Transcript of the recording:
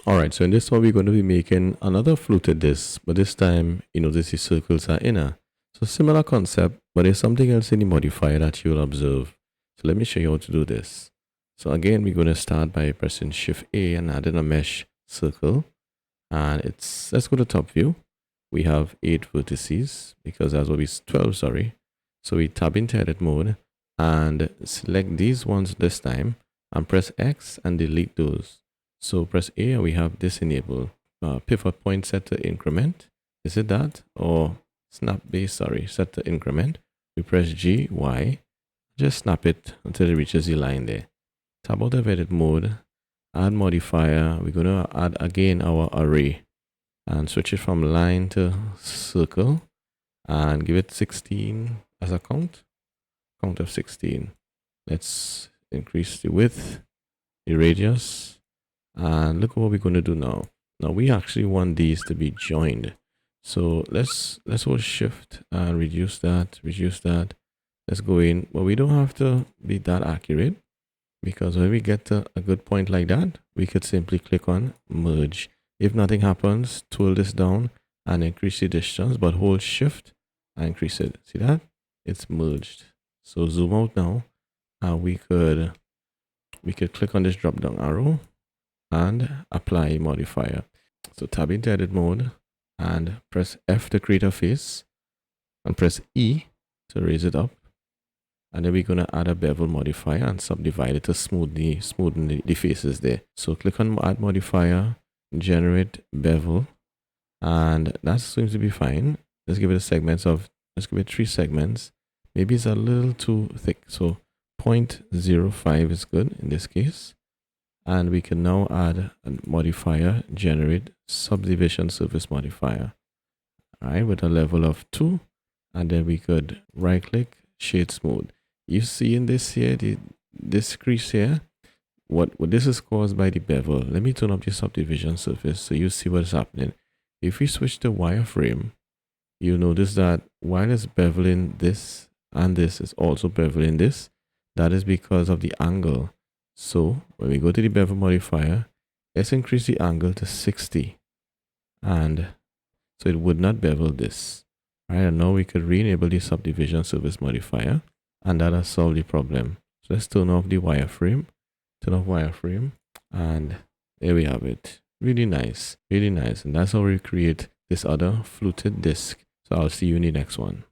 All right, so in this one, we're going to be making another fluted disc, but this time, you notice the circles are inner. So similar concept, but there's something else in the modifier that you'll observe. So let me show you how to do this. So again, we're going to start by pressing Shift A and adding a mesh circle. And let's go to top view. We have 8 vertices because that's what we, 12, sorry. So we tab into edit mode and select these ones this time and press X and delete those. So press A and we have this enabled. Pivot point set to increment. Is it that? Or snap base, sorry, set to increment. We press G, Y. Just snap it until it reaches the line there. Tab out of edit mode. Add modifier. We're going to add again our array and switch it from line to circle and give it 16 as a count of 16. Let's increase the width, the radius, and look at what we're going to do now. Now we actually want these to be joined. So let's hold shift and reduce that. Let's go in, but we don't have to be that accurate, because when we get to a good point like that, we could simply click on merge. If nothing happens, twirl this down and increase the distance, but hold shift and increase it. See that? It's merged. So zoom out now, and we could click on this drop down arrow and apply modifier. So tab into edit mode and press F to create a face and press E to raise it up. And then we're going to add a bevel modifier and subdivide it to smoothen the faces there. So click on add modifier, generate bevel, and that seems to be fine. Let's give it let's give it 3 segments. Maybe it's a little too thick. So 0.05 is good in this case. And we can now add a modifier, generate subdivision surface modifier. All right, with a level of 2. And then we could right click, shade smooth. You see in this here, this crease here, what this is caused by the bevel. Let me turn up the subdivision surface so you see what's happening. If we switch the wireframe, you notice that while it's beveling this and this is also beveling this, that is because of the angle. So when we go to the bevel modifier, let's increase the angle to 60, and so it would not bevel this. All right, and now we could re-enable the subdivision surface modifier, and that has solved the problem. So let's turn off the wireframe, and there we have it. Really nice, and that's how we create this other fluted disc. So I'll see you in the next one.